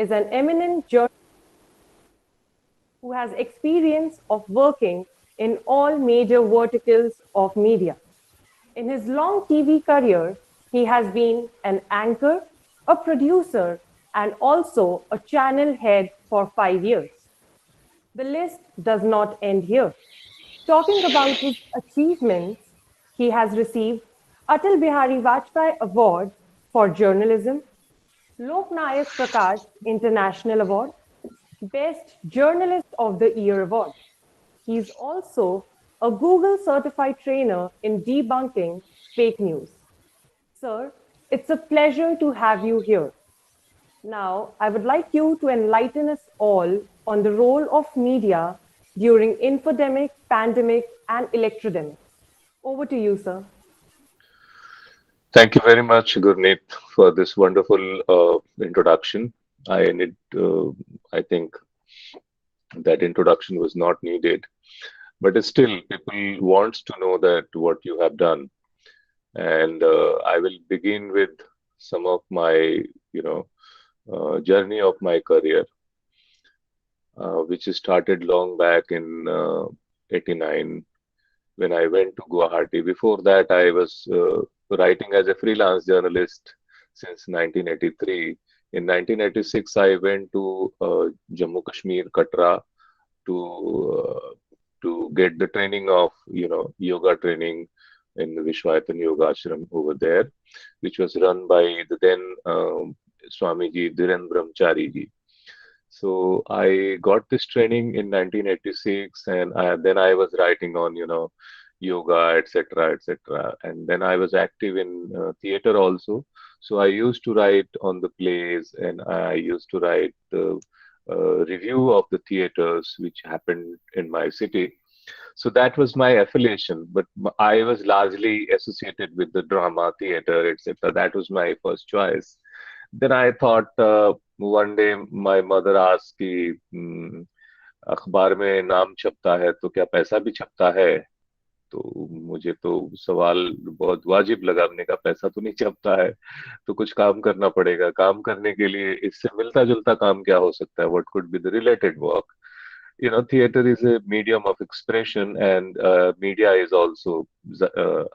is an eminent journalist who has experience of working in all major verticals of media. In his long TV career, he has been an anchor, a producer, and also a channel head for 5 years. The list does not end here. Talking about his achievements, he has received Atal Bihari Vajpayee Award for Journalism, Lok Nayak Prakash International Award, Best Journalist of the Year Award. He is also a Google certified trainer in debunking fake news. Sir, it's a pleasure to have you here. Now, I would like you to enlighten us all on the role of media during infodemic, pandemic, and electrodemic. Over to you, sir. Thank you very much, Gurneet, for this wonderful introduction. I need, I think that introduction was not needed, but still, people wants to know that what you have done, and I will begin with some of my, you know, journey of my career, which started long back in '89 when I went to Guwahati. Before that, I was writing as a freelance journalist since 1983. In 1986, I went to Jammu Kashmir, Katra, to get the training of yoga training in the Vishwayatan Yoga Ashram over there, which was run by the then Swamiji Dhiren Brahmachari ji. So I got this training in 1986, and then I was writing on, yoga, etc., etc. And then I was active in theater also. So I used to write on the plays, and I used to write the review of the theaters which happened in my city. So that was my affiliation, but I was largely associated with the drama, theater, etc. That was my first choice. Then I thought one day my mother asked कि अखबार में नाम छपता है तो क्या पैसा भी छपता है? तो मुझे तो सवाल बहुत वाजिब लगा। हमने कहा पैसा तो नहीं छपता है, तो कुछ काम करना पड़ेगा। काम करने के लिए इससे मिलता जुलता काम क्या हो सकता है? What could be the related work? Theater is a medium of expression, and media is also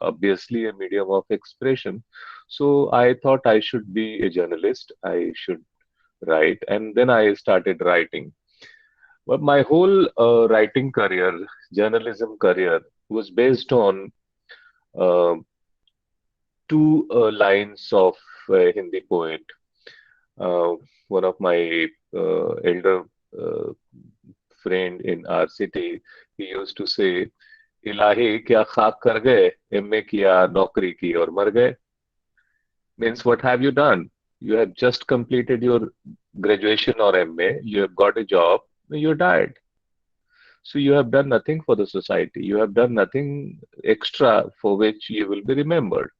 obviously a medium of expression. So I thought I should be a journalist. I should write, and then I started writing. But my whole writing career, journalism career, was based on uh, two lines of a Hindi poet. Uh, One of my elder uh, friend in our city, he used to say, इलाही क्या खाक कर गए, MA किया नौकरी की और मर गए. Means what have you done? You have just completed your graduation or MA, you have got a job, you died. So you have done nothing for the society. You have done nothing extra for which you will be remembered.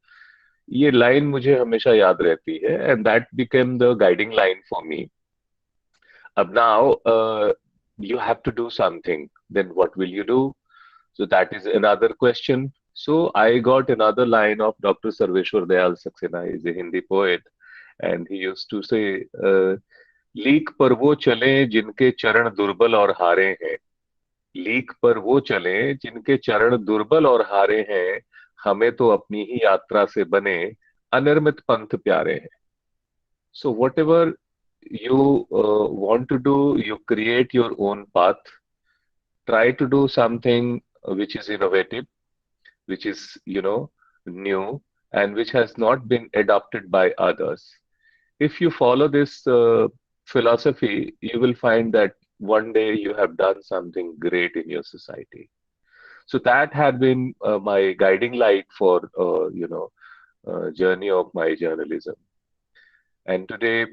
ये line मुझे हमेशा याद रहती है, and that became the guiding line for me. Ab now, you have to do something. Then what will you do? So that is another question. So I got another line of Dr. Sarveshwar Dayal Saxena. He's a Hindi poet, and he used to say, leak पर वो चले जिनके चरण दुर्बल और हारे हैं. Leak पर वो चले जिनके चरण दुर्बल और हारे हैं. हमें तो अपनी ही यात्रा से बने अनिर्मित पंथ प्यारे हैं. So whatever you want to do, you create your own path. Try to do something which is innovative, which is, new, and which has not been adopted by others. If you follow this philosophy, you will find that one day you have done something great in your society. So that had been my guiding light for, journey of my journalism. And today,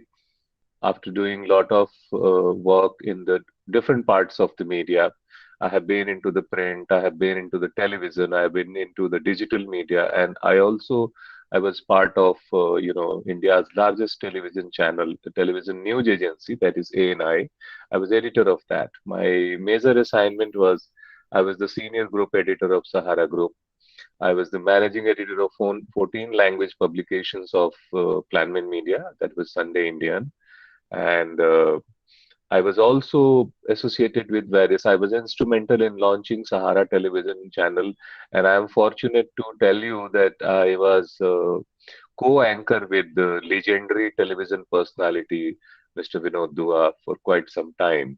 after doing a lot of work in the different parts of the media, I have been into the print, I have been into the television, I have been into the digital media, and I was part of India's largest television channel, the television news agency, that is ANI. I was editor of that. My major assignment was I was the senior group editor of Sahara Group. I was the managing editor of 14 language publications of Planman Media, that was Sunday Indian. And I was also associated with various, I was instrumental in launching Sahara television channel, and I am fortunate to tell you that I was co-anchor with the legendary television personality, Mr. Vinod Dua, for quite some time.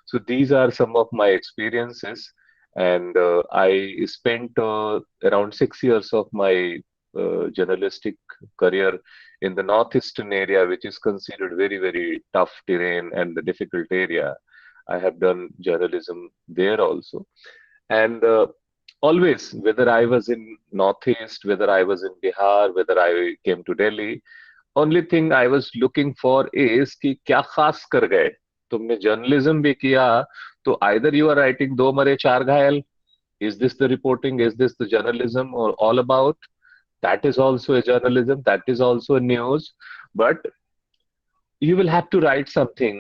So these are some of my experiences, and I spent around 6 years of my journalistic career in the northeastern area, which is considered very, very tough terrain and the difficult area. I have done journalism there also, and always, whether I was in northeast, whether I was in Bihar, whether I came to Delhi, only thing I was looking for is कि क्या खास कर गए तुमने journalism भी किया तो either you are writing दो मरे चार घायल is this the reporting is this the journalism और all about that is also a journalism that is also a news but you will have to write something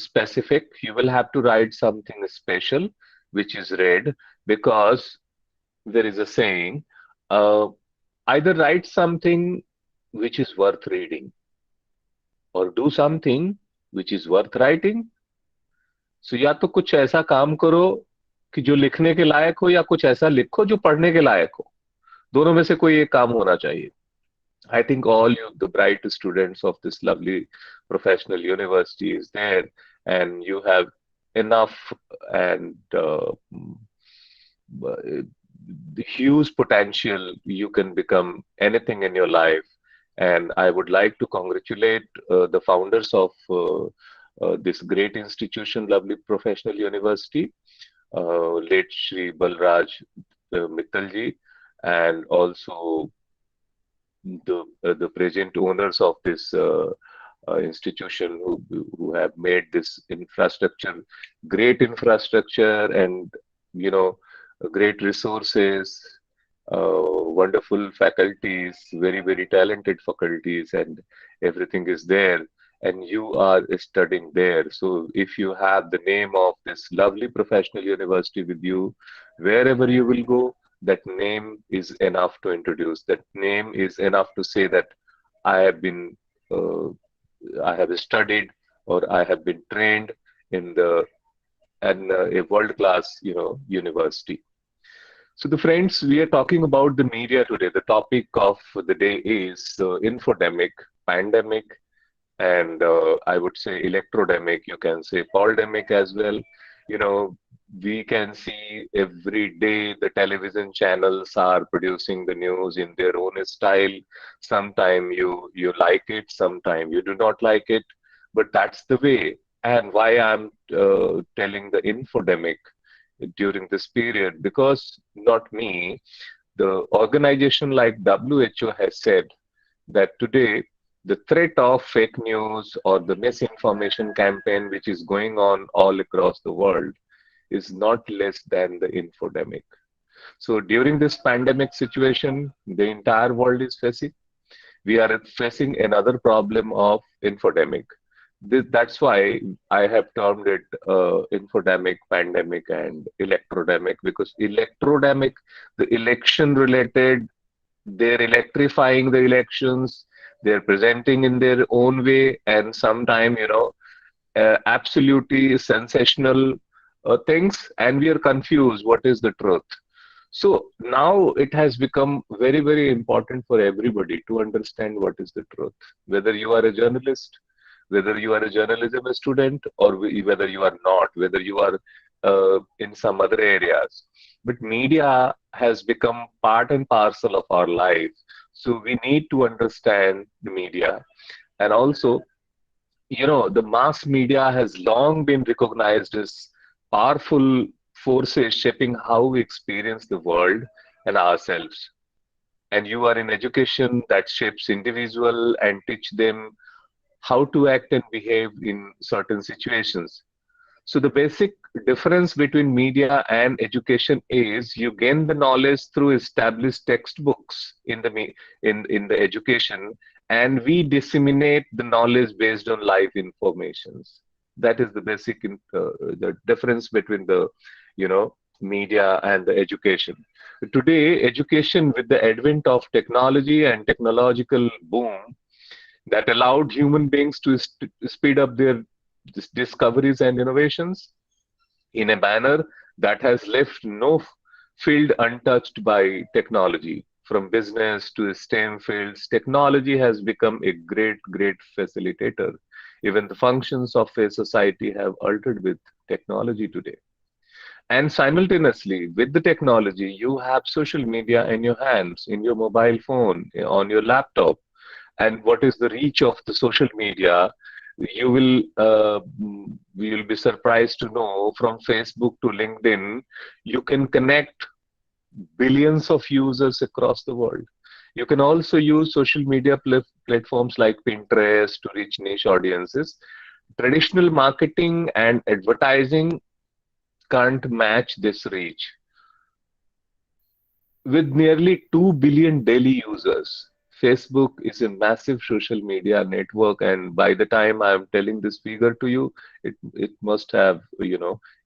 specific you will have to write something special which is read because there is a saying uh, either write something which is worth reading or do something which is worth writing. So या तो कुछ ऐसा काम करो कि जो लिखने के लायक हो या कुछ ऐसा लिखो जो पढ़ने के लायक हो दोनों में से कोई एक काम होना चाहिए. I think all you, the bright students of this lovely professional university is there, and you have enough and the huge potential. You can become anything in your life. And I would like to congratulate the founders of this great institution, lovely professional university, late Shri Balraj Mittalji, and also the present owners of this institution who have made this infrastructure, great infrastructure, and you know, great resources, wonderful faculties, very very talented faculties, and everything is there. And you are studying there. So if you have the name of this lovely professional university with you, wherever you will go, that name is enough to introduce. That name is enough to say that I have been, uh, I have studied or I have been trained in the and a world-class, university. So the friends, we are talking about the media today. The topic of the day is infodemic, pandemic, and I would say electrodemic. You can say pandemic as well. You know, we can see every day the television channels are producing the news in their own style. Sometime you like it, sometime you do not like it, but that's the way. And why I'm telling the infodemic during this period because not me, the organization like WHO has said that today the threat of fake news or the misinformation campaign which is going on all across the world is not less than the infodemic. So during this pandemic situation, the entire world is facing, we are facing another problem of infodemic. That's why I have termed it infodemic, pandemic, and electrodemic because electrodemic, the election related, they're electrifying the elections, they're presenting in their own way, and sometimes, absolutely sensational things, and we are confused what is the truth. So now it has become very, very important for everybody to understand what is the truth. Whether you are a journalist, whether you are a journalism student, or whether you are not, whether you are in some other areas. But media has become part and parcel of our life. So we need to understand the media. And also, the mass media has long been recognized as powerful forces shaping how we experience the world and ourselves. And you are in education that shapes individual and teach them how to act and behave in certain situations. So the basic difference between media and education is you gain the knowledge through established textbooks in the education, and we disseminate the knowledge based on live informations. That is the basic the difference between the media and the education. Today, education with the advent of technology and technological boom that allowed human beings to speed up their discoveries and innovations in a manner that has left no field untouched by technology. From business to STEM fields, technology has become a great facilitator. Even the functions of a society have altered with technology today. And simultaneously, with the technology, you have social media in your hands, in your mobile phone, on your laptop. And what is the reach of the social media? You will you will be surprised to know, from Facebook to LinkedIn, you can connect billions of users across the world. You can also use social media platforms like Pinterest to reach niche audiences. Traditional marketing and advertising can't match this reach. With nearly 2 billion daily users, Facebook is a massive social media network, and by the time I'm telling this figure to you, it must have,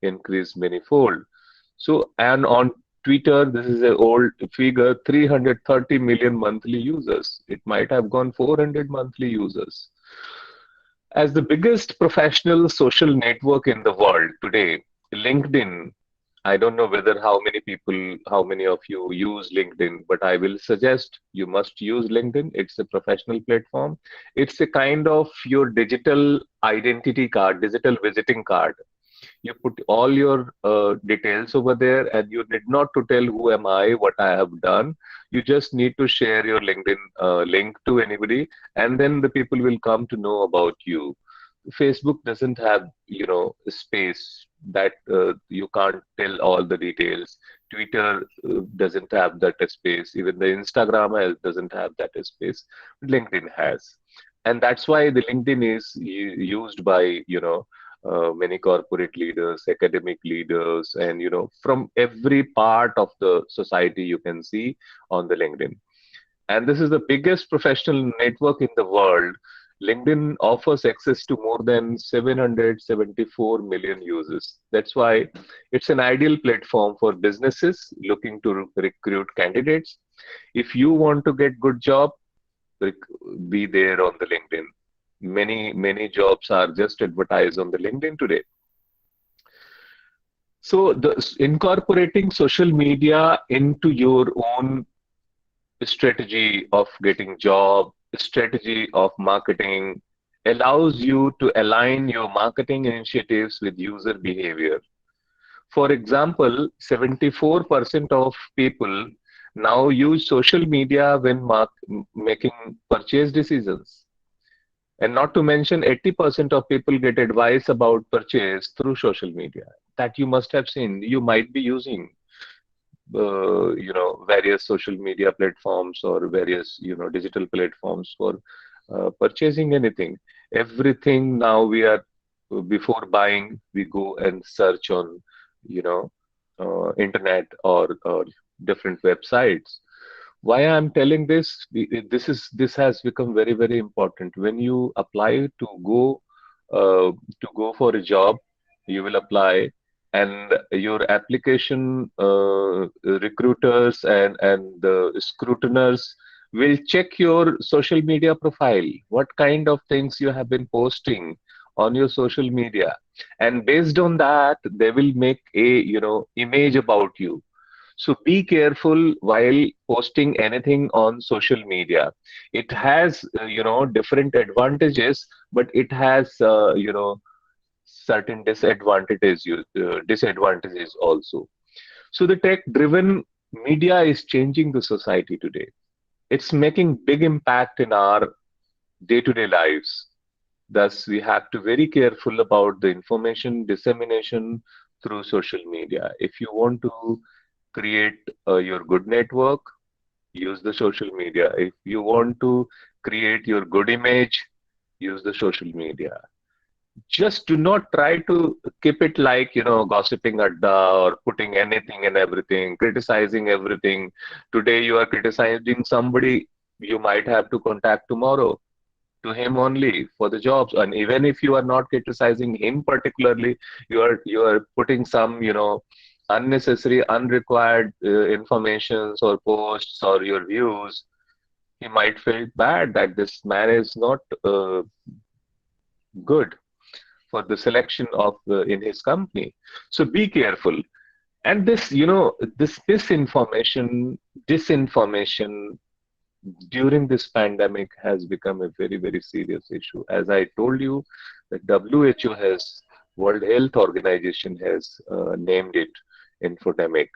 increased many-fold. So, and on Twitter, this is an old figure, 330 million monthly users. It might have gone 400 monthly users. As the biggest professional social network in the world today, LinkedIn, I don't know whether how many of you use LinkedIn, but I will suggest you must use LinkedIn. It's a professional platform. It's a kind of your digital identity card, digital visiting card. You put all your details over there, and you need not to tell who am I, what I have done. You just need to share your LinkedIn link to anybody, and then the people will come to know about you. Facebook doesn't have, space that you can't tell all the details. Twitter doesn't have that space. Even the Instagram doesn't have that space. LinkedIn has. And that's why the LinkedIn is used by, many corporate leaders, academic leaders, and, from every part of the society you can see on the LinkedIn. And this is the biggest professional network in the world. LinkedIn offers access to more than 774 million users. That's why it's an ideal platform for businesses looking to recruit candidates. If you want to get good job, be there on the LinkedIn. Many jobs are just advertised on the LinkedIn today. So incorporating social media into your own strategy of getting job, strategy of marketing allows you to align your marketing initiatives with user behavior. For example, 74% of people now use social media when making purchase decisions. And not to mention, 80% of people get advice about purchase through social media. That you must have seen. You might be using various social media platforms or various digital platforms for purchasing anything. Everything now we are, before buying, we go and search on you know internet or different websites. Why I'm telling this, this has become very important. When you apply to go for a job, you will apply, and your application recruiters and the scrutiners will check your social media profile, what kind of things you have been posting on your social media, and based on that they will make a image about you. So be careful while posting anything on social media. It has, different advantages, but it has, certain disadvantages also. So the tech-driven media is changing the society today. It's making big impact in our day-to-day lives. Thus, we have to very careful about the information dissemination through social media. If you want to create your good network, use the social media. If you want to create your good image, use the social media. Just do not try to keep it like, gossiping adda or putting anything and everything, criticizing everything. Today you are criticizing somebody, you might have to contact tomorrow to him only for the jobs. And even if you are not criticizing him particularly, you are putting some, unnecessary, unrequired informations or posts or your views. He might feel bad that this man is not good for the selection of in his company. So be careful. And this, this disinformation during this pandemic has become a very, very serious issue. As I told you, the WHO has, World Health Organization has named it infodemic.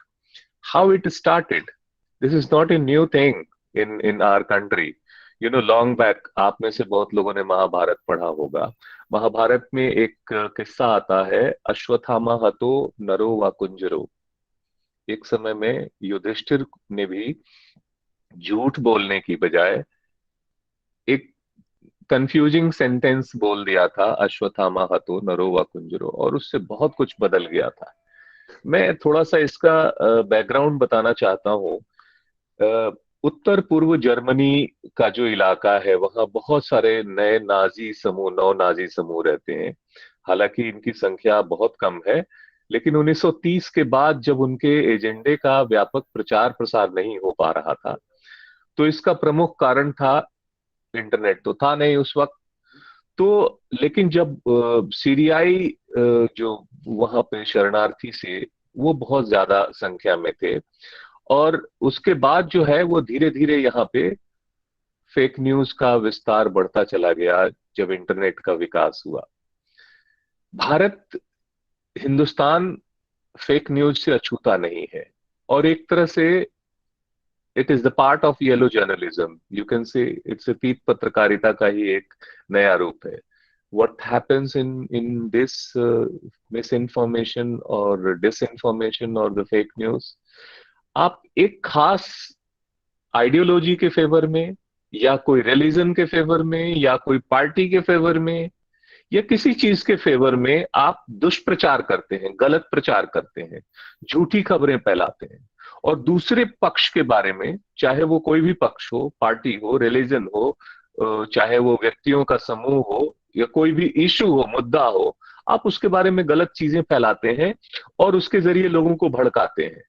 How it started? This is not a new thing in our country. Long back, आप में से बहुत लोगों ने महाभारत पढ़ा होगा. महाभारत में एक किस्सा आता है, अश्वत्थामा हतो नरो व कुंजरो. एक समय में युधिष्ठिर ने भी झूठ बोलने की बजाय एक कंफ्यूजिंग सेंटेंस बोल दिया था, अश्वत्थामा हतो नरो व कुंजरो, और उससे बहुत कुछ बदल गया था. मैं थोड़ा सा इसका बैकग्राउंड बताना चाहता हूँ. उत्तर पूर्व जर्मनी का जो इलाका है, वहां बहुत सारे नौ नाजी समूह रहते हैं. हालांकि इनकी संख्या बहुत कम है, लेकिन 1930 के बाद जब उनके एजेंडे का व्यापक प्रचार प्रसार नहीं हो पा रहा था, तो इसका प्रमुख कारण था, इंटरनेट तो था नहीं उस वक्त. तो लेकिन जब सीरियाई जो वहां पे शरणार्थी से, वो बहुत ज्यादा संख्या में थे, और उसके बाद जो है वो धीरे धीरे यहाँ पे फेक न्यूज का विस्तार बढ़ता चला गया जब इंटरनेट का विकास हुआ. भारत, हिंदुस्तान फेक न्यूज से अछूता नहीं है, और एक तरह से it is the part of yellow journalism. You can say it's पीत पत्रकारिता का ही एक नया रूप है. what happens in this misinformation or disinformation or the fake news, आप एक खास आइडियोलॉजी के फेवर में, या कोई रिलीजन के फेवर में, या कोई पार्टी के फेवर में, या किसी चीज के फेवर में आप दुष्प्रचार करते हैं, गलत प्रचार करते हैं, झूठी खबरें फैलाते हैं, और दूसरे पक्ष के बारे में, चाहे वो कोई भी पक्ष हो, पार्टी हो, रिलीजन हो, चाहे वो व्यक्तियों का समूह हो, या कोई भी इशू हो, मुद्दा हो, आप उसके बारे में गलत चीजें फैलाते हैं और उसके जरिए लोगों को भड़काते हैं.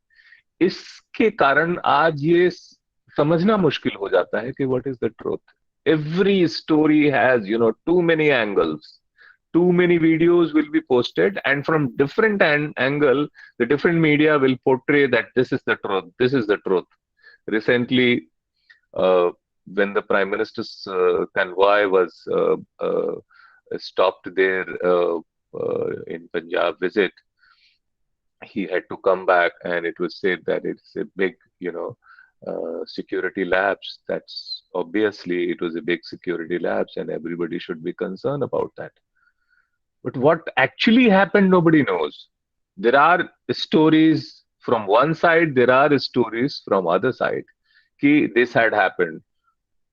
इसके कारण आज ये समझना मुश्किल हो जाता है कि what is the truth. Every story has too many angles. Too many videos will be posted, and from different angle, the different media will portray that this is the truth. This is the truth. Recently, when the Prime Minister's convoy was stopped there in Punjab visit, he had to come back, and it was said that it's a big, security lapse. That's obviously it was a big security lapse, and everybody should be concerned about that. But what actually happened, nobody knows. There are stories from one side, there are stories from other side. Ki this had happened.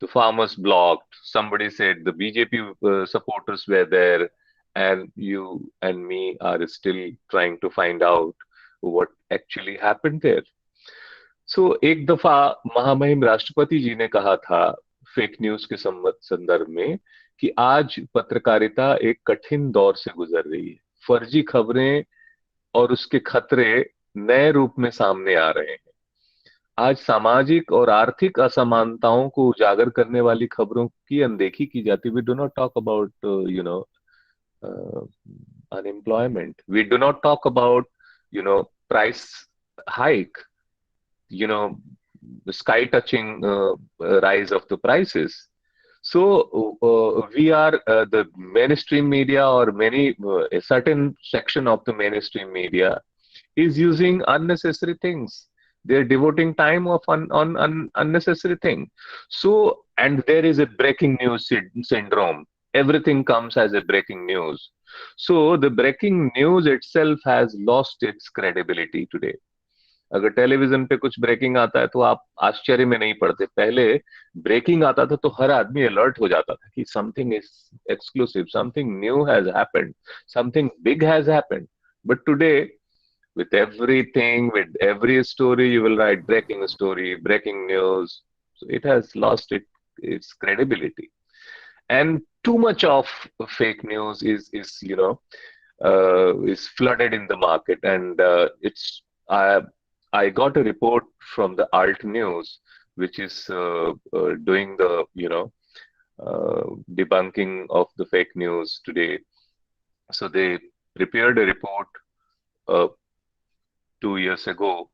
The farmers blocked. Somebody said the BJP supporters were there, and you and me are still trying to find out what actually happened there. So एक दफा महामहिम राष्ट्रपति जी ने कहा था fake news के संदर्भ में कि आज पत्रकारिता एक कठिन दौर से गुजर रही है. फर्जी खबरें और उसके खतरे नए रूप में सामने आ रहे हैं. आज सामाजिक और आर्थिक असमानताओं को उजागर करने वाली खबरों की अनदेखी की जाती. We do not talk about unemployment. We do not talk about price hike, sky touching rise of the prices. So we are the mainstream media, or a certain section of the mainstream media is using unnecessary things. They're devoting time on unnecessary thing. So, and there is a breaking news syndrome. Everything comes as a breaking news. So the breaking news itself has lost its credibility today. अगर television पे कुछ breaking आता है तो आप आश्चर्य में नहीं पड़ते. पहले ब्रेकिंग आता था तो हर आदमी अलर्ट हो जाता था कि something is exclusive, something new has happened, something big has happened. But today with everything, with every story, you will write breaking story, breaking news. So it has lost its credibility. And too much of fake news is flooded in the market. And I got a report from the Alt News which is doing the, debunking of the fake news today. So they prepared a report uh, 2 years ago,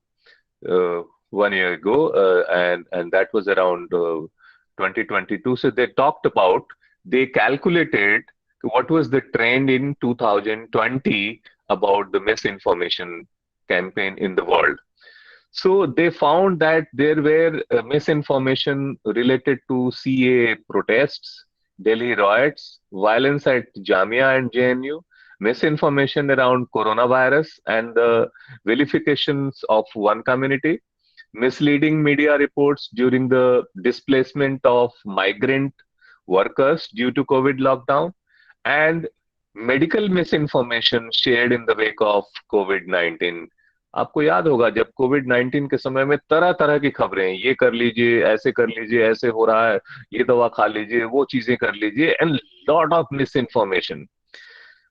uh, 1 year ago, and that was around 2022. So they calculated what was the trend in 2020 about the misinformation campaign in the world. So they found that there were misinformation related to CAA protests, Delhi riots, violence at Jamia and JNU, misinformation around coronavirus and the vilifications of one community, misleading media reports during the displacement of migrant workers due to COVID lockdown, and medical misinformation shared in the wake of COVID-19. आपको याद होगा जब Covid 19 के समय में तरह तरह की खबरें, ये कर लीजिए, ऐसे हो रहा है, ये दवा खा लीजिए, वो चीजें कर लीजिए, and lot of miss information.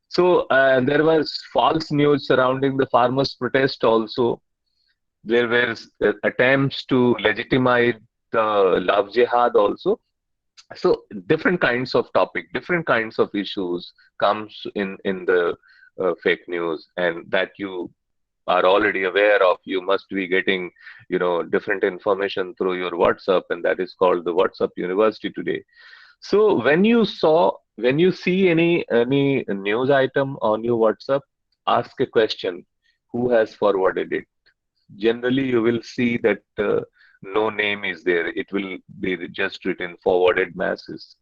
So there was false news surrounding the farmers' protest also. There were attempts to legitimize the love jihad also. So different kinds of topic, different kinds of issues comes in the fake news, and that you are already aware of. You must be getting, different information through your WhatsApp, and that is called the WhatsApp University today. So when you see any news item on your WhatsApp, ask a question: who has forwarded it? Generally, you will see that no name is there. It will be just written forwarded masses.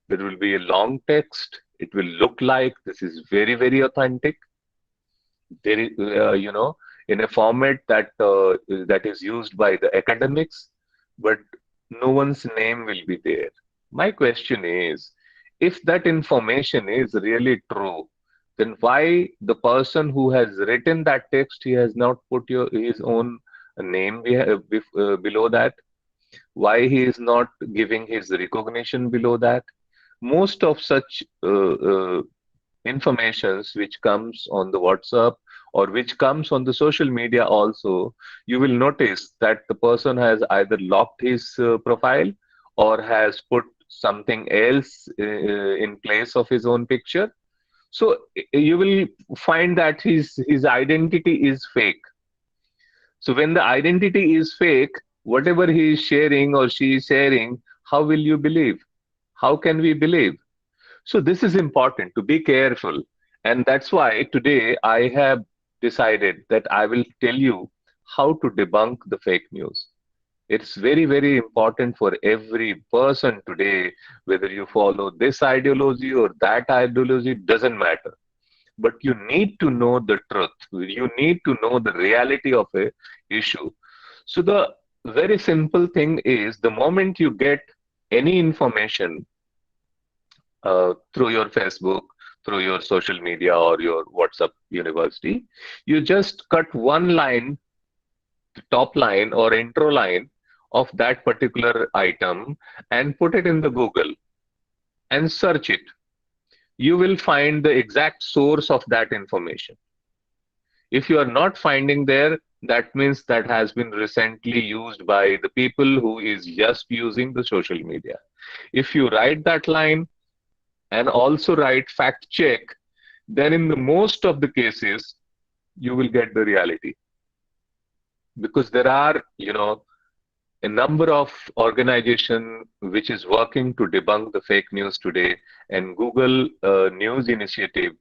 There will be a long text. It will look like this is very, very authentic. There is, in a format that is used by the academics, but no one's name will be there. My question is, if that information is really true, then why the person who has written that text, he has not put his own name below that? Why he is not giving his recognition below that? Most of such informations which comes on the WhatsApp or which comes on the social media also, you will notice that the person has either locked his profile or has put something else in place of his own picture. So you will find that his identity is fake. So when the identity is fake, whatever he is sharing or she is sharing, how will you believe? How can we believe? So this is important to be careful. And that's why today I have decided that I will tell you how to debunk the fake news. It's very, very important for every person today, whether you follow this ideology or that ideology, doesn't matter. But you need to know the truth. You need to know the reality of a issue. So the very simple thing is the moment you get any information through your Facebook, through your social media or your WhatsApp university, you just cut one line, the top line or intro line of that particular item and put it in the Google and search it. You will find the exact source of that information. If you are not finding there, that means that has been recently used by the people who is just using the social media. If you write that line and also write fact check, then in the most of the cases, you will get the reality. Because there are, a number of organization which is working to debunk the fake news today, and Google News Initiative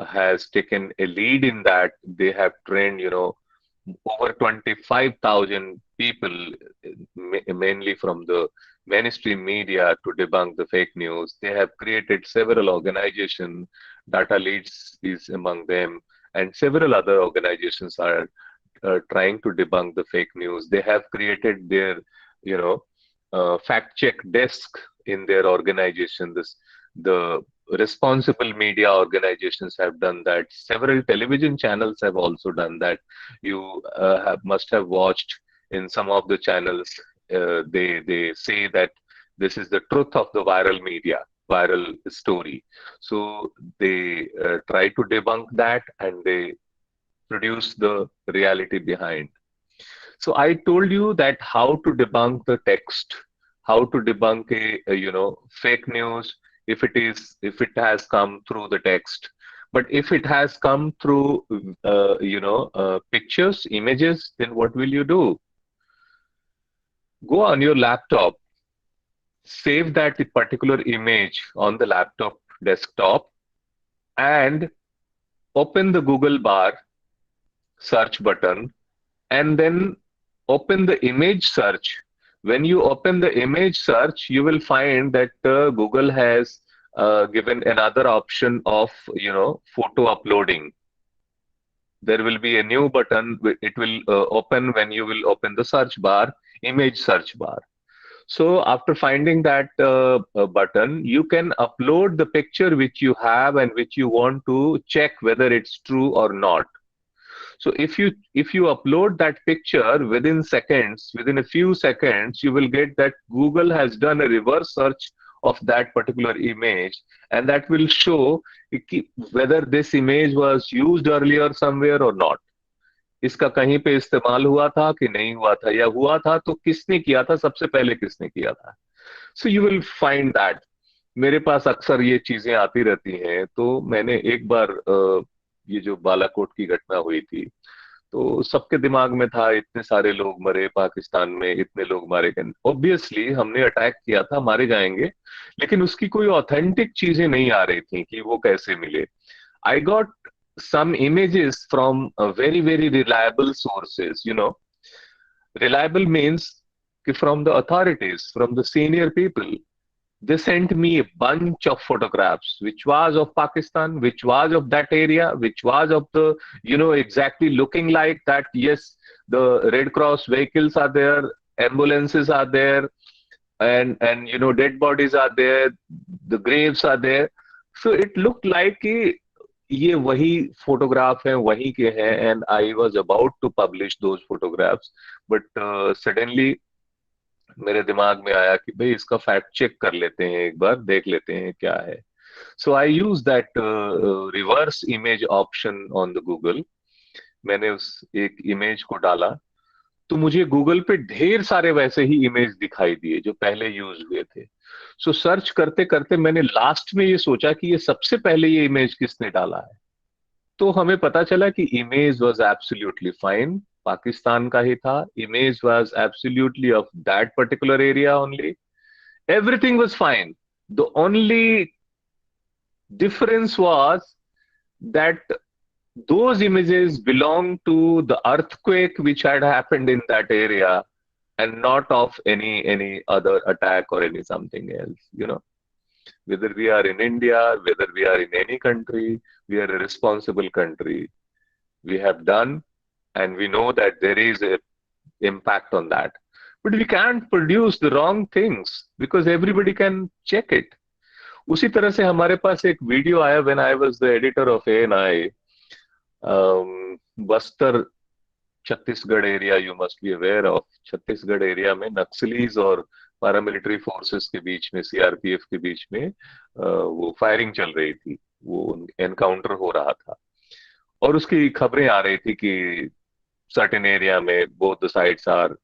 has taken a lead in that. They have trained, over 25,000 people, mainly from the mainstream media, to debunk the fake news. They have created several organizations. Data Leads is among them, and several other organizations are trying to debunk the fake news. They have created their, fact check desk in their organization. The responsible media organizations have done that. Several television channels have also done that. You must have watched in some of the channels. They say that this is the truth of the viral media, viral story. So they try to debunk that and they produce the reality behind. So I told you that how to debunk the text, how to debunk a fake news if it has come through the text. But if it has come through pictures, images, then what will you do? Go on your laptop, save that particular image on the laptop desktop, and open the Google bar search button, and then open the image search. When you open the image search, you will find that Google has given another option of photo uploading. There will be a new button. It will open when you will open the search bar, image search bar. So after finding that button, you can upload the picture which you have and which you want to check whether it's true or not. So if you upload that picture within seconds, within a few seconds, you will get that Google has done a reverse search of that particular image, and that will show whether this image was used earlier somewhere or not. इसका कहीं पे इस्तेमाल हुआ था कि नहीं हुआ था, या हुआ था तो किसने किया था, सबसे पहले किसने किया था. So you will find that. मेरे पास अक्सर ये चीजें आती रहती हैं. तो मैंने एक बार ये जो बालाकोट की घटना हुई थी, तो सबके दिमाग में था इतने सारे लोग मरे पाकिस्तान में, इतने लोग मारे गए. ऑब्वियसली हमने अटैक किया था, मारे जाएंगे, लेकिन उसकी कोई ऑथेंटिक चीजें नहीं आ रही थी कि वो कैसे मिले. I got some images from very very reliable sources. Reliable means from the authorities, from the senior people. They sent me a bunch of photographs which was of Pakistan, which was of that area, which was of the exactly looking like that. Yes, the Red Cross vehicles are there, ambulances are there, and dead bodies are there, the graves are there. So it looked like ये वही photograph है, वही के हैं. And I was about to publish those photographs, but suddenly मेरे दिमाग में आया कि भाई इसका फैक्ट चेक कर लेते हैं, एक बार देख लेते हैं क्या है. So I use that reverse image option on the Google. मैंने उस एक इमेज को डाला, तो मुझे गूगल पे ढेर सारे वैसे ही इमेज दिखाई दिए जो पहले यूज हुए थे. सो सर्च करते करते मैंने लास्ट में ये सोचा कि ये सबसे पहले ये इमेज किसने डाला है. तो हमें पता चला कि image was absolutely fine, Pakistan का ही था. Image was absolutely of that particular area only. Everything was fine. The only difference was that those images belong to the earthquake which had happened in that area, and not of any other attack or any something else. Whether we are in India, whether we are in any country, we are a responsible country. We have done, and we know that there is a impact on that, but we can't produce the wrong things because everybody can check it. उसी तरह से हमारे पास एक video आया when I was the editor of ANI. Bastar Chhattisgarh area, you must be aware of. Chhattisgarh area में नक्सलीज और paramilitary forces के बीच में, CRPF के बीच में वो फायरिंग चल रही थी, वो एनकाउंटर हो रहा था, और उसकी खबरें आ रही थी कि सर्टेन एरिया में बोथ द साइड्स आर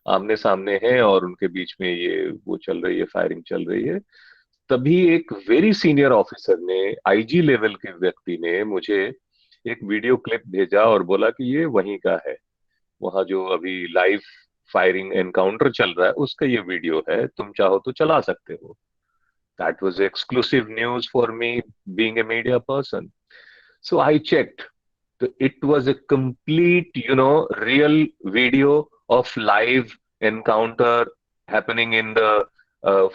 आमने सामने हैं और उनके बीच में ये वो चल रही है, फायरिंग चल रही है. तभी एक वेरी सीनियर ऑफिसर ने, IG लेवल के व्यक्ति ने मुझे एक वीडियो क्लिप भेजा और बोला कि ये वहीं का है, वहां जो अभी लाइव फायरिंग एनकाउंटर चल रहा है उसका ये वीडियो है, तुम चाहो तो चला सकते हो. That was exclusive news for me being a media person. So I checked. It was a complete, real video of live encounter happening in the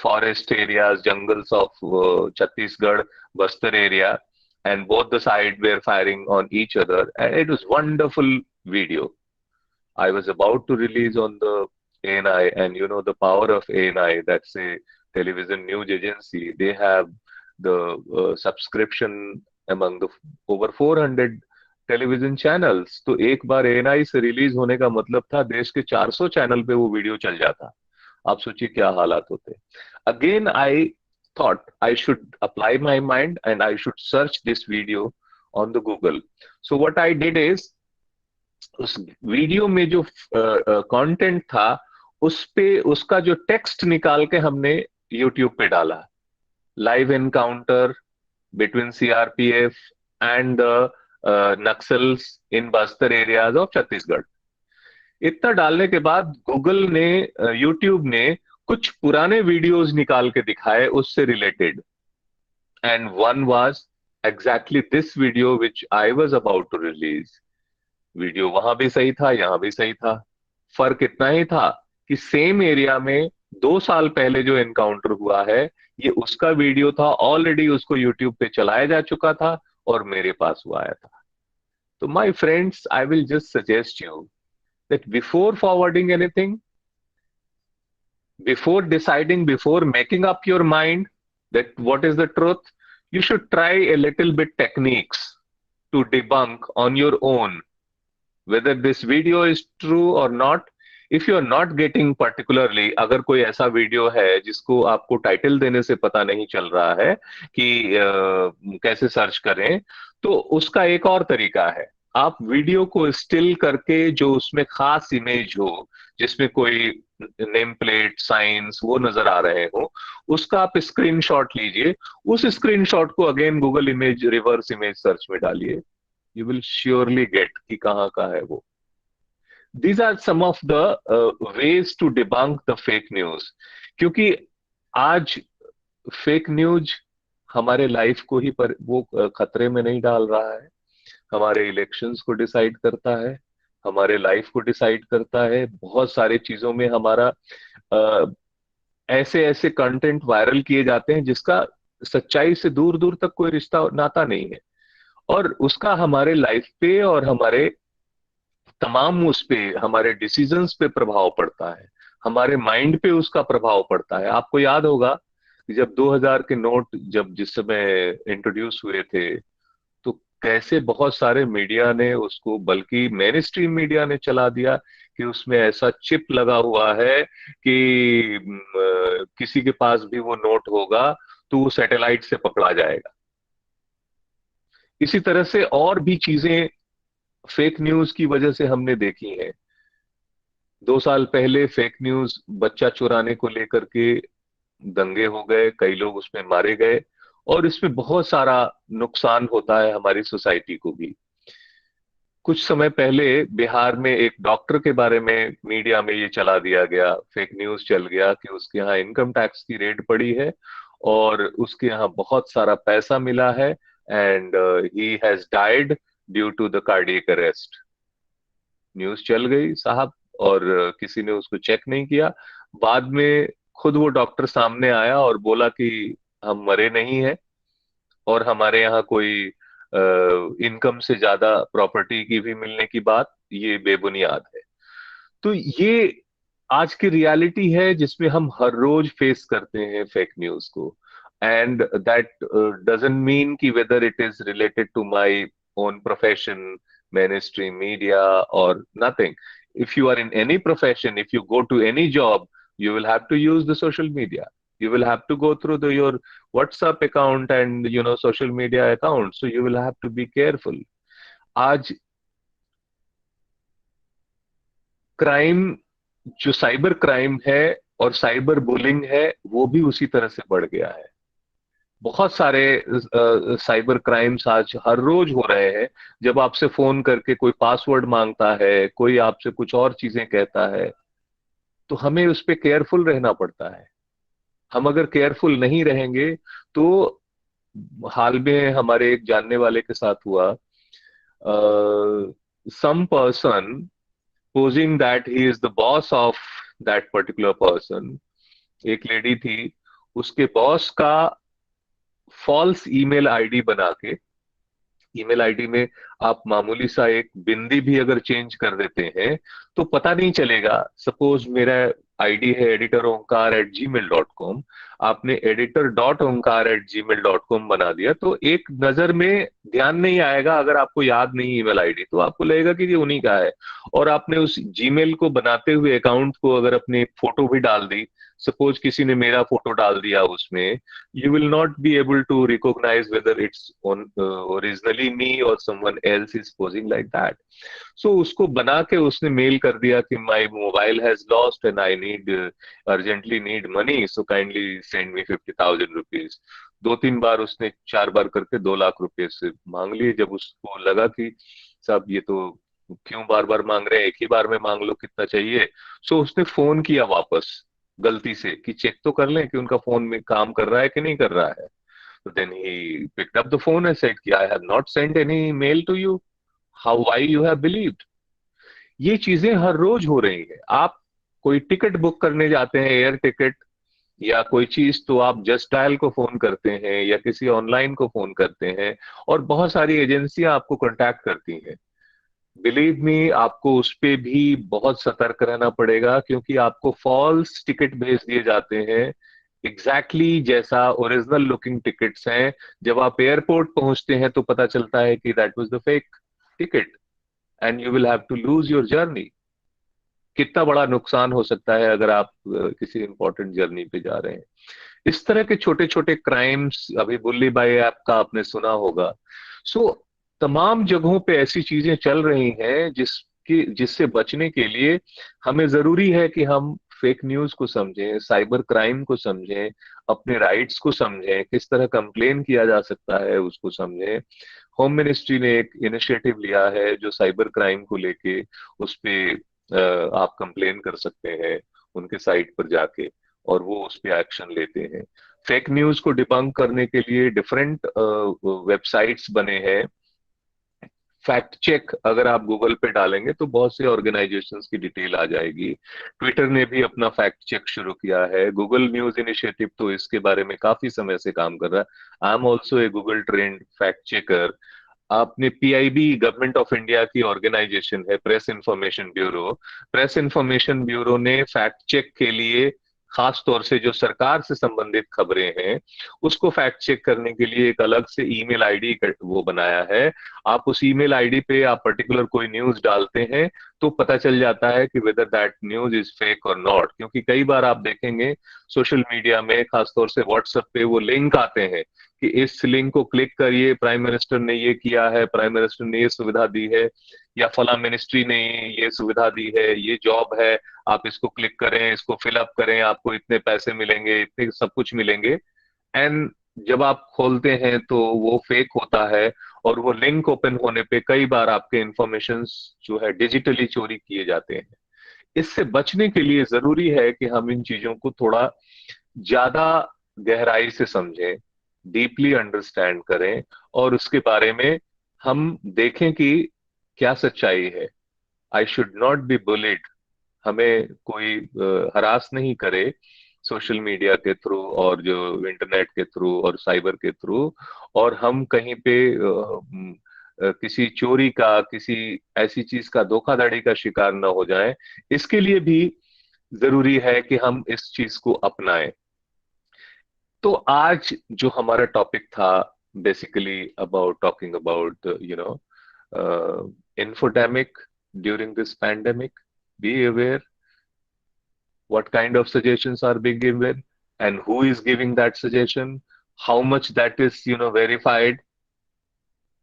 forest areas, jungles of Chhattisgarh, Bastar area, and both the sides were firing on each other. And it was wonderful video. I was about to release on the ANI, and the power of ANI, that's a television news agency. They have the subscription among the over 400 television channels. तो एक बार ANI से release होने का मतलब था देश के 400 channel पे वो वीडियो चल जाता. आप सोचिए क्या हालात होते. Again I thought I should apply my mind and I should search this video on the Google. So what I did is उस वीडियो में जो कंटेंट था, उस पे उसका जो टेक्स्ट निकाल के हमने यूट्यूब पे डाला, live encounter between CRPF and the Naxals in Bastar areas of Chhattisgarh. इतना डालने के बाद गूगल ने, यूट्यूब ने कुछ पुराने वीडियोस निकाल के दिखाए उससे related, and one was exactly this video which I was about to release. Video वहां भी सही था, यहां भी सही था। फर्क इतना ही था कि सेम एरिया में 2 साल पहले जो एनकाउंटर हुआ है, ये उसका वीडियो था, ऑलरेडी उसको यूट्यूब पे चलाया जा चुका था और मेरे पास हुआ आया था। तो my friends, I will just suggest you that before forwarding anything, before deciding, before making up your mind that what is the truth, you should try a little bit techniques to debunk on your own whether this video is true or not. If you are not getting particularly, अगर कोई ऐसा video है जिसको आपको title देने से पता नहीं चल रहा है कि कैसे सर्च करें, तो उसका एक और तरीका है। आप वीडियो को स्टिल करके, जो उसमें खास इमेज हो, जिसमें कोई नेम प्लेट साइंस वो नजर आ रहे हो, उसका आप स्क्रीनशॉट लीजिए। उस स्क्रीनशॉट को again Google image, reverse image search में डालिए। यू विल श्योरली गेट कि कहाँ का है वो। These are some of the ways to debunk the fake news, क्योंकि आज फेक न्यूज हमारे लाइफ को ही पर वो खतरे में नहीं डाल रहा है, हमारे इलेक्शंस को डिसाइड करता है, हमारे लाइफ को डिसाइड करता है। बहुत सारी चीजों में हमारा ऐसे ऐसे कंटेंट वायरल किए जाते हैं जिसका सच्चाई से दूर दूर तक कोई रिश्ता नाता नहीं है, और उसका हमारे लाइफ पे और हमारे तमाम उस पे, हमारे डिसीजंस पे प्रभाव पड़ता है, हमारे माइंड पे उसका प्रभाव पड़ता है। आपको याद होगा कि जब 2000 के नोट जब जिस समय इंट्रोड्यूस हुए थे, तो कैसे बहुत सारे मीडिया ने उसको, बल्कि मेन स्ट्रीम मीडिया ने चला दिया कि उसमें ऐसा चिप लगा हुआ है कि किसी के पास भी वो नोट होगा तो वो सैटेलाइट से पकड़ा जाएगा। इसी तरह से और भी चीजें फेक न्यूज की वजह से हमने देखी हैं। 2 साल पहले फेक न्यूज बच्चा चुराने को लेकर के दंगे हो गए, कई लोग उसमें मारे गए, और इसमें बहुत सारा नुकसान होता है हमारी सोसाइटी को भी। कुछ समय पहले बिहार में एक डॉक्टर के बारे में मीडिया में ये चला दिया गया, फेक न्यूज चल गया कि उसके यहाँ इनकम टैक्स की रेड पड़ी है और उसके यहाँ बहुत सारा पैसा मिला है, and he has died due to the cardiac arrest. News चल गई साहब, और किसी ने उसको चेक नहीं किया। बाद में खुद वो डॉक्टर सामने आया और बोला कि हम मरे नहीं हैं, और हमारे यहाँ कोई इनकम से ज्यादा प्रॉपर्टी की भी मिलने की बात ये बेबुनियाद है। तो ये आज की रियलिटी है जिसमें हम हर रोज फेस करते हैं फेक न्यूज को। एंड दैट डजंट मीन कि whether it is related to my own profession, mainstream media or nothing. If you are in any profession, if you go to any job, you will have to use the social media. You will have to go through your WhatsApp account and social media account. So you will have to be careful. आज crime, जो cyber crime है और cyber bullying है, वो भी उसी तरह से बढ़ गया है। बहुत सारे साइबर क्राइम्स आज हर रोज हो रहे हैं। जब आपसे फोन करके कोई पासवर्ड मांगता है, कोई आपसे कुछ और चीजें कहता है, तो हमें उस पर केयरफुल रहना पड़ता है। हम अगर केयरफुल नहीं रहेंगे तो, हाल में हमारे एक जानने वाले के साथ हुआ, some person posing that he is the boss of that particular person, एक लेडी थी, उसके बॉस का फॉल्स ईमेल आईडी बना के, ईमेल आईडी में आप मामूली सा एक बिंदी भी अगर चेंज कर देते हैं तो पता नहीं चलेगा। सपोज मेरा आईडी है editor.onkar@gmail.com, आपने editor.omkar@gmail.com बना दिया, तो एक नजर में ध्यान नहीं आएगा, अगर आपको याद नहीं ईमेल आईडी, तो आपको लगेगा कि ये उन्हीं का है। और आपने उस जीमेल को बनाते हुए अकाउंट को अगर अपनी फोटो भी डाल दी, सपोज किसी ने मेरा फोटो डाल दिया उसमें, you will not be able to recognize whether it's on originally me or someone else is posing like that. So उसको बना के उसने मेल कर दिया कि my mobile has lost and I need urgently need money, so kindly send me 50,000 rupees. 2-3 बार उसने, 4 बार करके 2 लाख रुपए से मांग लिए। जब उसको लगा कि साहब ये तो क्यों बार बार मांग रहे हैं, एक ही बार में मांग लो कितना चाहिए, सो उसने फोन किया वापस गलती से कि चेक तो कर लें कि उनका फोन में काम कर रहा है कि नहीं कर रहा है। तो then he picked up the phone and said कि I have not sent any mail to you, how why you have believed. ये चीजें हर रोज हो रही है। आप कोई टिकट बुक करने जाते हैं, एयर टिकट या कोई चीज, तो आप जस्ट डायल को फोन करते हैं या किसी ऑनलाइन को फोन करते हैं, और बहुत सारी एजेंसियां आपको कांटेक्ट करती हैं। बिलीव मी, आपको उस पे भी बहुत सतर्क रहना पड़ेगा, क्योंकि आपको फॉल्स टिकट भेज दिए जाते हैं, एग्जैक्टली जैसा ओरिजिनल लुकिंग टिकट्स हैं। जब आप एयरपोर्ट पहुंचते हैं तो पता चलता है कि that was the fake ticket and you will have to lose your journey. कितना बड़ा नुकसान हो सकता है अगर आप किसी इंपॉर्टेंट जर्नी पे जा रहे हैं। इस तरह के छोटे छोटे क्राइम्स, अभी बुल्ली बाई ऐप का आपने सुना होगा। सो तमाम जगहों पे ऐसी चीजें चल रही हैं जिससे बचने के लिए हमें जरूरी है कि हम फेक न्यूज को समझें, साइबर क्राइम को समझें, अपने राइट्स को समझें, किस तरह कंप्लेन किया जा सकता है उसको समझें। होम मिनिस्ट्री ने एक इनिशिएटिव लिया है जो साइबर क्राइम को लेके, उस पे आप कंप्लेन कर सकते हैं उनके साइट पर जाके, और वो उस पे एक्शन लेते हैं। फेक न्यूज को डिबंक करने के लिए डिफरेंट वेबसाइट्स बने हैं। फैक्ट चेक अगर आप गूगल पे डालेंगे तो बहुत से ऑर्गेनाइजेशंस की डिटेल आ जाएगी। ट्विटर ने भी अपना फैक्ट चेक शुरू किया है। गूगल न्यूज इनिशिएटिव तो इसके बारे में काफी समय से काम कर रहा है। I am also a Google trend fact checker. आपने पीआईबी, गवर्नमेंट ऑफ इंडिया की ऑर्गेनाइजेशन है, press information bureau. Press information bureau ने फैक्ट चेक के लिए खास तौर से जो सरकार से संबंधित खबरें हैं उसको फैक्ट चेक करने के लिए एक अलग से ईमेल आईडी वो बनाया है। आप उस ईमेल आईडी पे आप पर्टिकुलर कोई न्यूज डालते हैं तो पता चल जाता है कि whether that news is fake और नॉट। क्योंकि कई बार आप देखेंगे सोशल मीडिया में, खासतौर से व्हाट्सएप पे, वो लिंक आते हैं कि इस लिंक को क्लिक करिए, प्राइम मिनिस्टर ने ये किया है, प्राइम मिनिस्टर ने ये सुविधा दी है, या फला मिनिस्ट्री ने ये सुविधा दी है, ये जॉब है, आप इसको क्लिक करें, इसको फिलअप करें, आपको इतने पैसे मिलेंगे, इतने सब कुछ मिलेंगे। एंड जब आप खोलते हैं तो वो फेक होता है, और वो लिंक ओपन होने पे कई बार आपके इंफॉर्मेशन जो है डिजिटली चोरी किए जाते हैं। इससे बचने के लिए जरूरी है कि हम इन चीजों को थोड़ा ज्यादा गहराई से समझें, डीपली अंडरस्टैंड करें, और उसके बारे में हम देखें कि क्या सच्चाई है। I should not be bullied. हमें कोई हरास नहीं करे सोशल मीडिया के थ्रू और जो इंटरनेट के थ्रू और साइबर के थ्रू, और हम कहीं पे किसी चोरी का, किसी ऐसी चीज का, धोखाधड़ी का शिकार न हो जाएं। इसके लिए भी जरूरी है कि हम इस चीज को अपनाएं। तो आज जो हमारा टॉपिक था, basically about talking about infodemic during this pandemic. Be aware what kind of suggestions are being given and who is giving that suggestion, how much that is verified।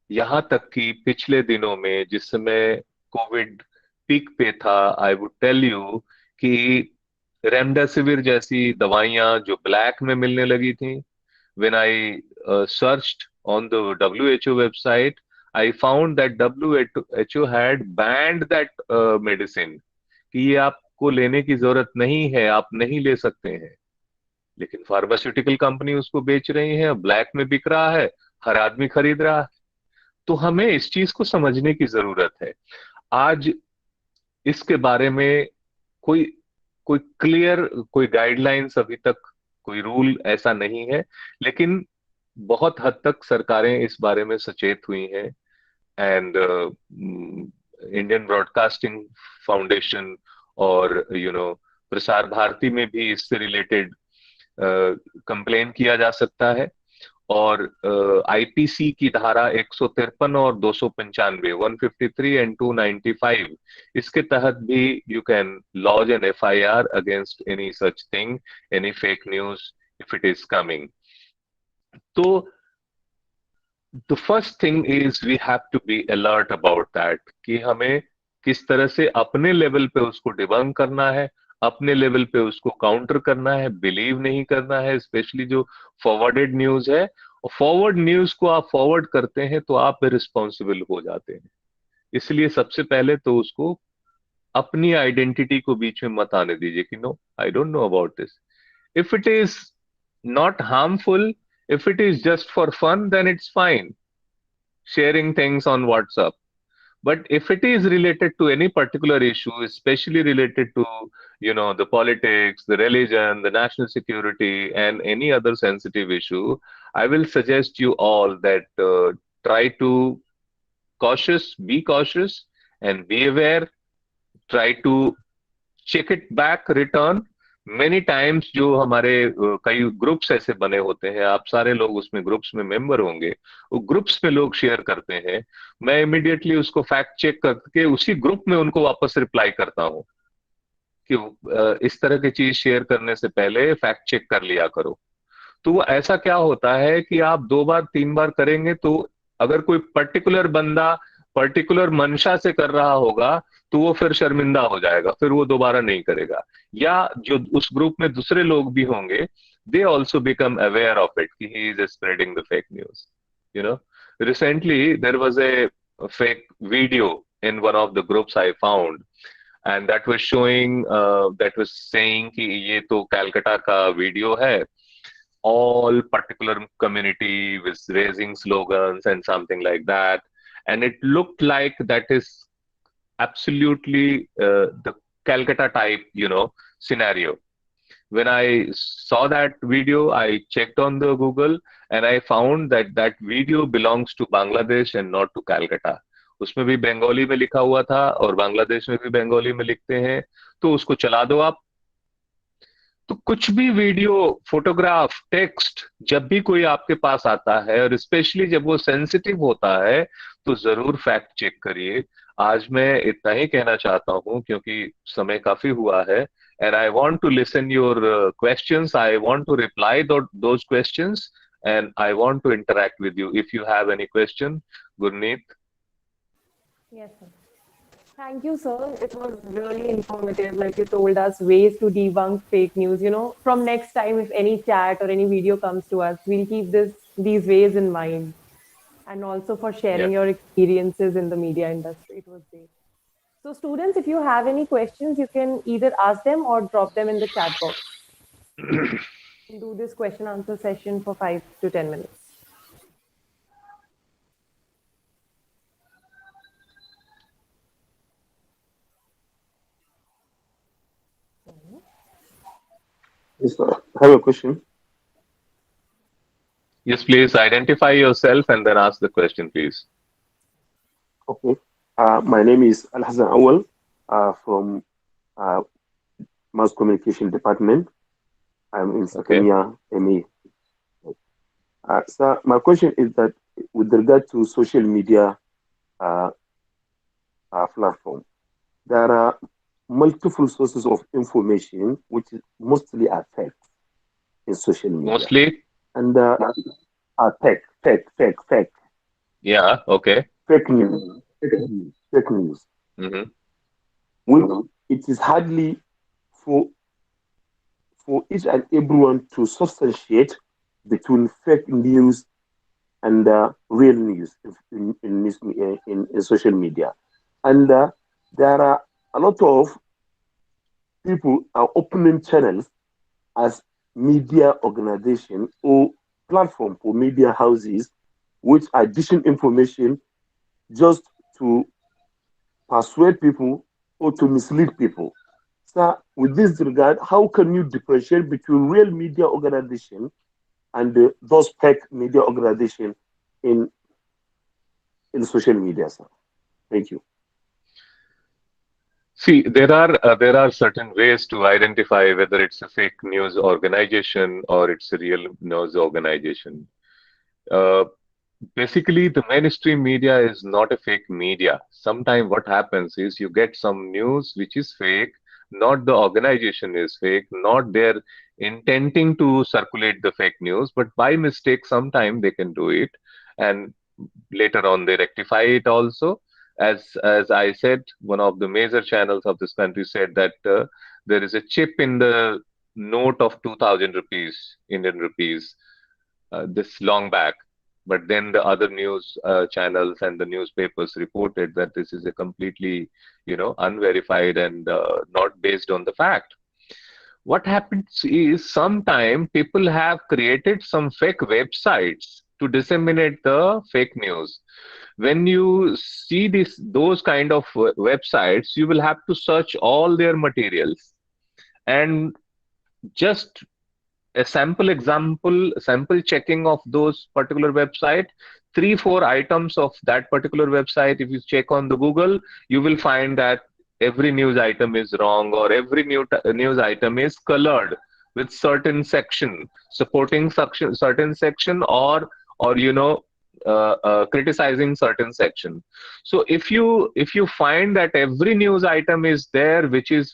यहाँ तक कि पिछले दिनों में जिस समय कोविड पीक पे था, आई वुड टेल यू कि रेमडेसिविर जैसी दवाइयां जो ब्लैक में मिलने लगी थी, when I searched on the WHO website, I found that WHO had banned that medicine, कि ये आपको लेने की जरूरत नहीं है, आप नहीं ले सकते हैं। लेकिन फार्मास्यूटिकल कंपनी उसको बेच रही है, ब्लैक में बिक रहा है, हर आदमी खरीद रहा है। तो हमें इस चीज को समझने की जरूरत है। आज इसके बारे में कोई कोई क्लियर, कोई गाइडलाइंस अभी तक, कोई रूल ऐसा नहीं है, लेकिन बहुत हद तक सरकारें इस बारे में सचेत हुई हैं। एंड इंडियन ब्रॉडकास्टिंग फाउंडेशन और प्रसार भारती में भी इससे रिलेटेड कंप्लेन किया जा सकता है। और आईपीसी की धारा 153 और 295, 153 एंड 295, इसके तहत भी you can lodge an FIR against any such thing, any fake news if it is coming. तो the first thing is we have to be alert about that, कि हमें किस तरह से अपने लेवल पे उसको डिबंक करना है, अपने लेवल पे उसको काउंटर करना है, बिलीव नहीं करना है, स्पेशली जो फॉरवर्डेड न्यूज है। और फॉरवर्ड न्यूज को आप फॉरवर्ड करते हैं तो आप रिस्पॉन्सिबल हो जाते हैं। इसलिए सबसे पहले तो उसको अपनी आइडेंटिटी को बीच में मत आने दीजिए कि no, I don't know about this. If it is not harmful, if it is just for fun, then it's fine sharing things on WhatsApp. But if it is related to any particular issue, especially related to, the politics, the religion, the national security, and any other sensitive issue, I will suggest you all that try to be cautious, and be aware. Try to check it back, return many times. जो हमारे कई groups ऐसे बने होते हैं, आप सारे लोग उसमें ग्रुप्स में मेंबर होंगे, वो ग्रुप्स में लोग शेयर करते हैं, मैं इमिडिएटली उसको फैक्ट चेक करके उसी ग्रुप में उनको वापस रिप्लाई करता हूँ कि इस तरह की चीज शेयर करने से पहले फैक्ट चेक कर लिया करो। तो वो ऐसा क्या होता है कि आप 2 बार 3 बार करेंगे तो अगर कोई पर्टिकुलर बंदा पर्टिकुलर मंशा से कर रहा होगा तो वो फिर शर्मिंदा हो जाएगा, फिर वो दोबारा नहीं करेगा। या जो उस ग्रुप में दूसरे लोग भी होंगे, they also become aware of it कि he is spreading the fake news. You know recently there was a fake video in one of the groups I found, and that was showing, that was saying कि ये तो कैलकाटा का video है, all particular community was raising slogans and something like that, and it looked like that is absolutely the Calcutta type, scenario. When I saw that video, I checked on the Google, and I found that that video belongs to Bangladesh and not to Calcutta. उसमें भी बंगाली में लिखा हुआ था और बांग्लादेश में भी बंगाली में लिखते हैं, तो उसको चला दो आप। तो कुछ भी वीडियो, फोटोग्राफ, टेक्स्ट जब भी कोई आपके पास आता है, और स्पेशली जब वो सेंसिटिव होता है, तो जरूर फैक्ट चेक करिए। आज मैं इतना ही कहना चाहता हूं क्योंकि समय काफी हुआ है, and I want to listen your questions, I want to reply those questions, and I want to interact with you if you have any question. Gurneet. Yes, sir. Thank you, sir. It was really informative. Like you told us ways to debunk fake news. From next time, if any chat or any video comes to us, we'll keep these ways in mind. And also for Yeah. sharing your experiences in the media industry. It was great. So, students, if you have any questions, you can either ask them or drop them in the chat box. We'll do this question answer session for 5 to 10 minutes. Yes, sir. I have a question. Yes, please identify yourself and then ask the question, please. Okay. My name is Al Hassan Awal from Mass Communication Department. I'm in second year MA. So my question is that with regard to social media platform, there are multiple sources of information which mostly are fake in social media. Mostly? And are fake. Yeah, okay. Fake news. Fake news. Mm-hmm. Well, it is hardly for each and everyone to substantiate between fake news and real news in social media. And there are a lot of people are opening channels as media organization or platform for media houses which are dishing information just to persuade people or to mislead people. So with this regard, how can you differentiate between real media organization and those fake media organization in social media, sir? Thank you. See, there are certain ways to identify whether it's a fake news organization or it's a real news organization. Uh, Basically, the mainstream media is not a fake media. Sometimes what happens is you get some news which is fake, not the organization is fake, not their intending to circulate the fake news, but by mistake, sometime they can do it, and later on they rectify it also. As I said, one of the major channels of this country said that there is a chip in the note of 2000 rupees, Indian rupees, this long back. But then the other news channels and the newspapers reported that this is a completely, unverified and not based on the fact. What happens is sometimes people have created some fake websites to disseminate the fake news. When you see those kind of websites, you will have to search all their materials and just a sample checking of those particular website, 3 4 items of that particular website, if you check on the Google, you will find that every news item is wrong, or every news item is colored with certain section, supporting certain section, or criticizing certain section. So if you find that every news item is there which is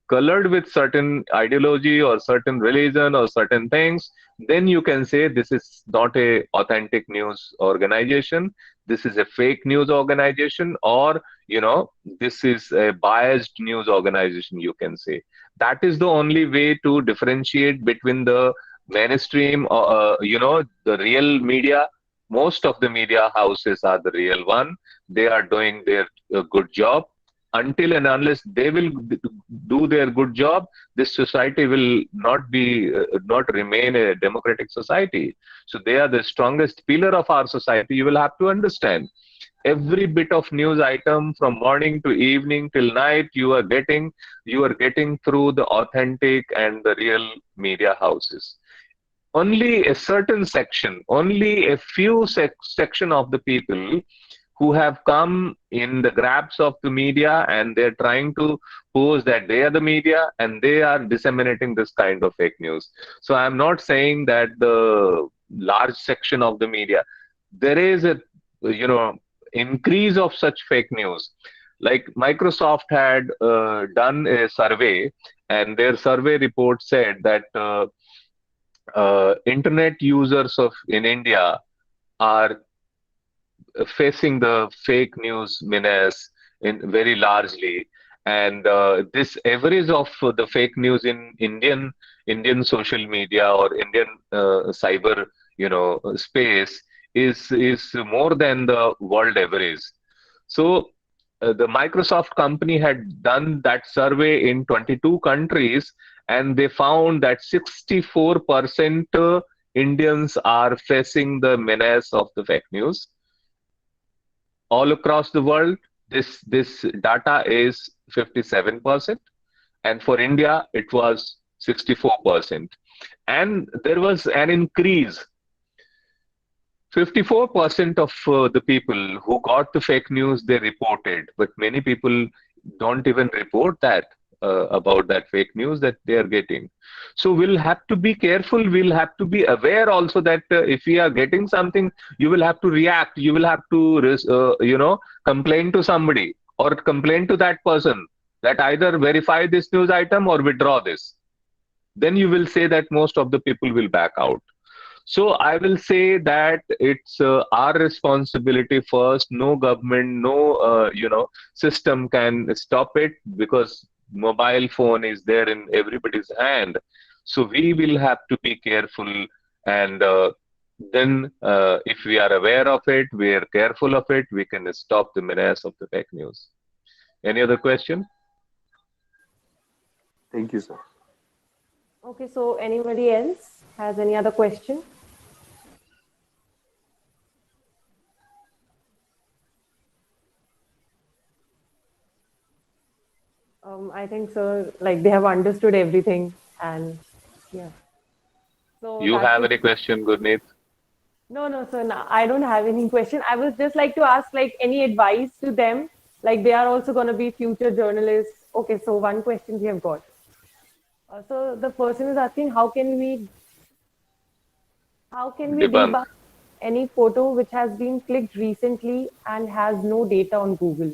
colored with certain ideology or certain religion or certain things, then you can say this is not a authentic news organization. This is a fake news organization, or this is a biased news organization. You can say that is the only way to differentiate between the mainstream, the real media. Most of the media houses are the real one. They are doing their good job. Until and unless they will do their good job, this society will not remain a democratic society. So they are the strongest pillar of our society. You will have to understand every bit of news item from morning to evening till night you are getting through the authentic and the real media houses. Only a certain section, only a few section of the people who have come in the grabs of the media, and they're trying to pose that they are the media and they are disseminating this kind of fake news. So I'm not saying that the large section of the media, there is a you know increase of such fake news. Like Microsoft had done a survey, and their survey report said that internet users of in India are facing the fake news menace in very largely, and this average of the fake news in Indian social media or Indian cyber space is more than the world average. So the Microsoft company had done that survey in 22 countries, and they found that 64% Indians are facing the menace of the fake news all across the world. This data is 57%, and for India it was 64%. And there was an increase. 54% of the people who got the fake news, they reported, but many people don't even report that about that fake news that they are getting. So we'll have to be careful. We'll have to be aware also that if we are getting something, you will have to react. You will have to, complain to somebody or complain to that person that either verify this news item or withdraw this. Then you will say that most of the people will back out. So I will say that it's our responsibility first. No government, no system can stop it, because mobile phone is there in everybody's hand. So we will have to be careful, and then if we are aware of it, we are careful of it, we can stop the menace of the fake news. Any other question? Thank you, sir. Okay, so anybody else has any other question? I think so. Like they have understood everything, and yeah. So You that's have it. any question, Gurneet? No, no, sir. No, I don't have any question. I would just like to ask, like, any advice to them Like they are also going to be future journalists. Okay, so one question we have got. So the person is asking, how can we Debunk. debug any photo which has been clicked recently and has no data on Google?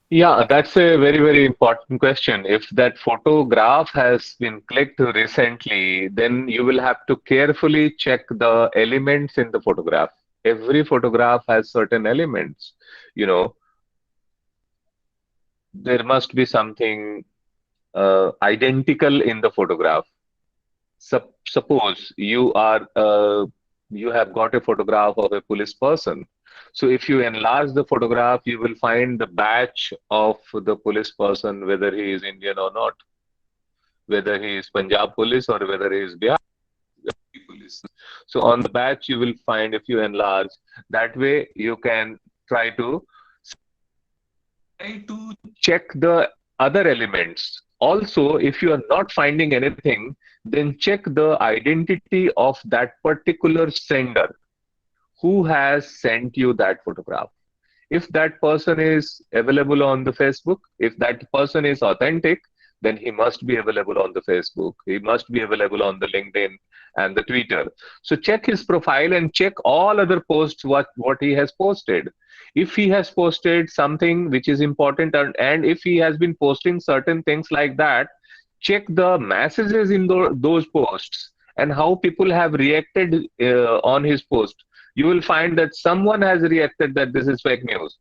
Yeah, that's a very, very important question. If that photograph has been clicked recently, then you will have to carefully check the elements in the photograph. Every photograph has certain elements. You know, there must be something identical in the photograph. Suppose you have got a photograph of a police person. So if you enlarge the photograph, you will find the badge of the police person, whether he is Indian or not, whether he is Punjab police or whether he is Bihar police. So on the badge, you will find if you enlarge. That way, you can try to check the other elements. Also, if you are not finding anything, then check the identity of that particular sender who has sent you that photograph. If that person is available on the Facebook, if that person is authentic, then he must be available on the Facebook. He must be available on the LinkedIn and the Twitter. So check his profile and check all other posts what he has posted. If he has posted something which is important, and if he has been posting certain things like that, check the messages in those posts and how people have reacted on his post. You will find that someone has reacted that this is fake news.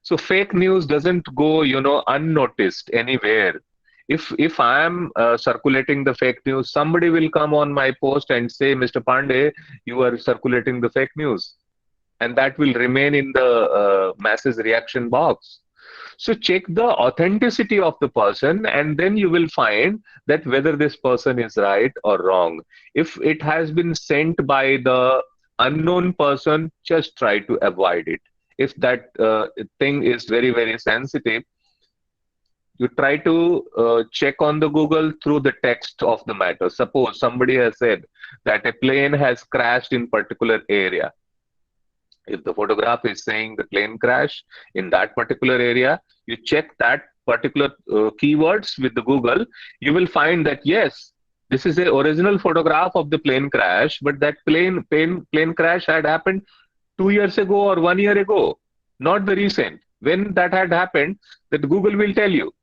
So fake news doesn't go, unnoticed anywhere. If I am circulating the fake news, somebody will come on my post and say, Mr. Pandey, you are circulating the fake news, and that will remain in the masses reaction box. So check the authenticity of the person, and then you will find that whether this person is right or wrong. If it has been sent by the unknown person, just try to avoid it. If that thing is very, very sensitive, you try to check on the Google through the text of the matter. Suppose somebody has said that a plane has crashed in particular area. If the photograph is saying the plane crash in that particular area, you check that particular keywords with the Google, you will find that yes, this is a original photograph of the plane crash, but that plane crash had happened 2 years ago or 1 year ago, not the recent. When that had happened, that Google will tell you.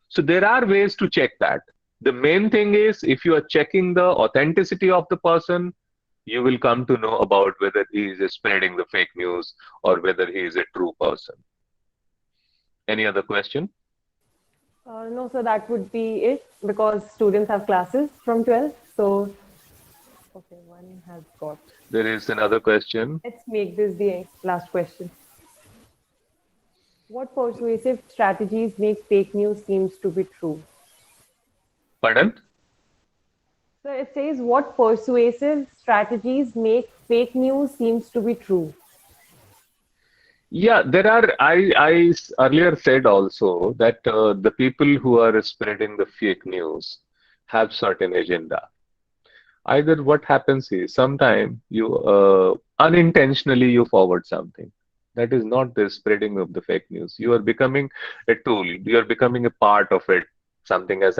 So there are ways to check that. The main thing is if you are checking the authenticity of the person, you will come to know about whether he is spreading the fake news or whether he is a true person. Any other question? No, so that would be it because students have classes from 12. So, okay, one has got. There is another question. Let's make this the last question. What persuasive strategies make fake news seems to be true? Pardon? So it says, what persuasive strategies make fake news seems to be true? Yeah, there are. I earlier said also that the people who are spreading the fake news have certain agenda. Either what happens is sometime you unintentionally you forward something. That is not the spreading of the fake news. You are becoming a tool. You are becoming a part of it. Something has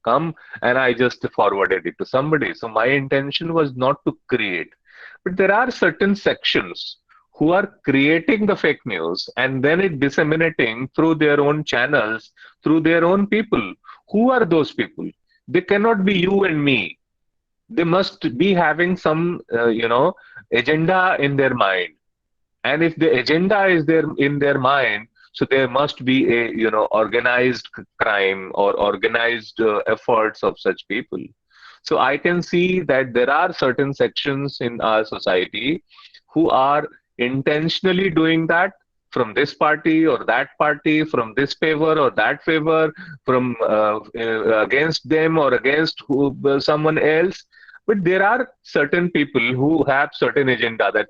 come and I just forwarded it to somebody. So my intention was not to create. But there are certain sections who are creating the fake news and then it disseminating through their own channels, through their own people. Who are those people? They cannot be you and me. They must be having some, agenda in their mind. And if the agenda is there in their mind, so there must be a, organized crime or organized efforts of such people. So I can see that there are certain sections in our society who are intentionally doing that from this party or that party, from this favor or that favor, from against them or against someone else. But there are certain people who have certain agenda that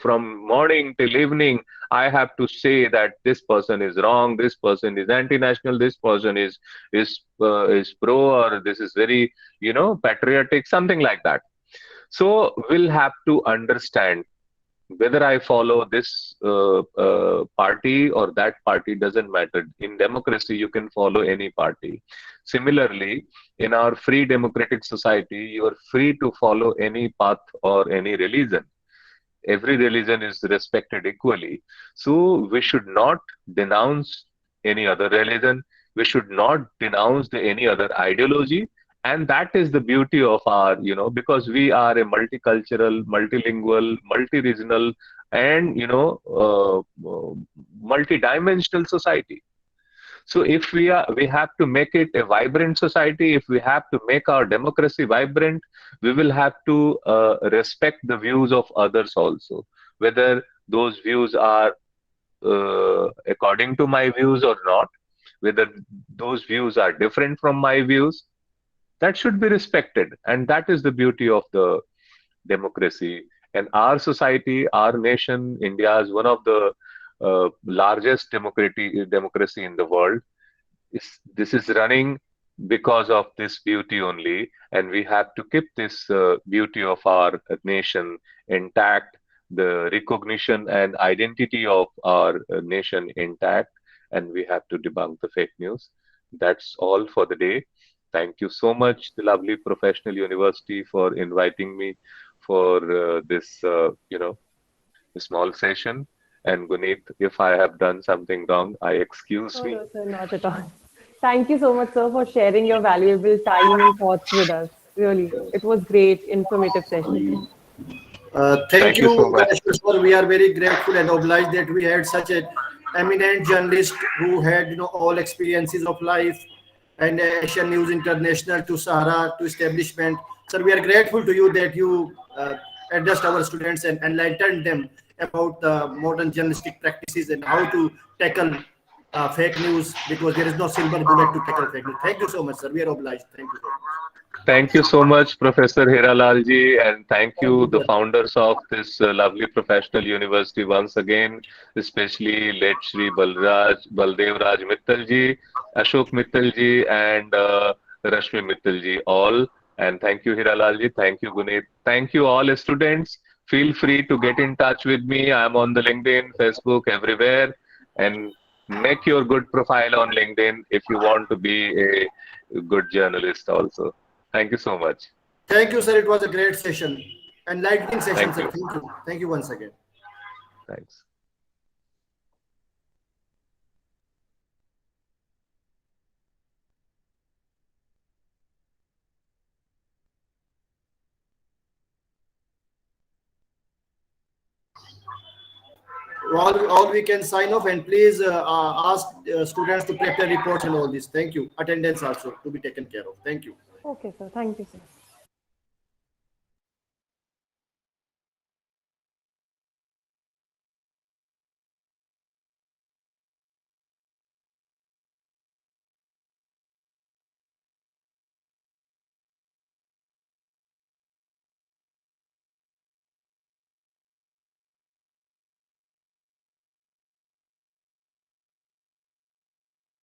from morning till evening, I have to say that this person is wrong, this person is anti-national, this person is pro, or this is very patriotic, something like that. So we'll have to understand Whether I follow this party or that party doesn't matter. In democracy, you can follow any party. Similarly, in our free democratic society, you are free to follow any path or any religion. Every religion is respected equally. So we should not denounce any other religion. We should not denounce any other ideology. And that is the beauty of our, because we are a multicultural, multilingual, multi-regional, and, multi-dimensional society. So if we have to make it a vibrant society, if we have to make our democracy vibrant, we will have to respect the views of others also, whether those views are according to my views or not, whether those views are different from my views, that should be respected. And that is the beauty of the democracy. And our society, our nation, India is one of the largest democracy in the world. This is running because of this beauty only, and we have to keep this beauty of our nation intact, the recognition and identity of our nation intact, and we have to debunk the fake news. That's all for the day. Thank you so much, the lovely professional university, for inviting me for this, small session. And Guneet, if I have done something wrong, I excuse Oh, me. no, sir, not at all. Thank you so much, sir, for sharing your valuable time and thoughts with us. Really, it was great, informative session. Thank Thank you so you, much. Ganesh, sir. We are very grateful and obliged that we had such an eminent journalist who had, all experiences of life and Asian News International to Sahara to establishment. Sir, we are grateful to you that you addressed our students and enlightened them about the modern journalistic practices and how to tackle fake news, because there is no silver bullet to tackle fake news. Thank you so much, sir. We are obliged. Thank you so much. Thank you so much, Professor Hiralal ji, and thank Thank you, you, the sir. founders of this lovely professional university once again, especially late Shri Baldev Raj Mittal ji, Ashok Mittal ji, and Rashmi Mittal ji, all. And thank you, Hiralal ji. Thank you, Guneet. Thank you, all students. Feel free to get in touch with me. I'm on the LinkedIn, Facebook, everywhere. And make your good profile on LinkedIn if you want to be a good journalist also. Thank you so much. Thank you, sir. It was a great session. Enlightening session, Thank sir. you. Thank you. Thank you once again. Thanks. All we can sign off, and please ask students to prepare reports and all this. Thank you. Attendance also to be taken care of. Thank you. Okay, sir. Thank you, sir.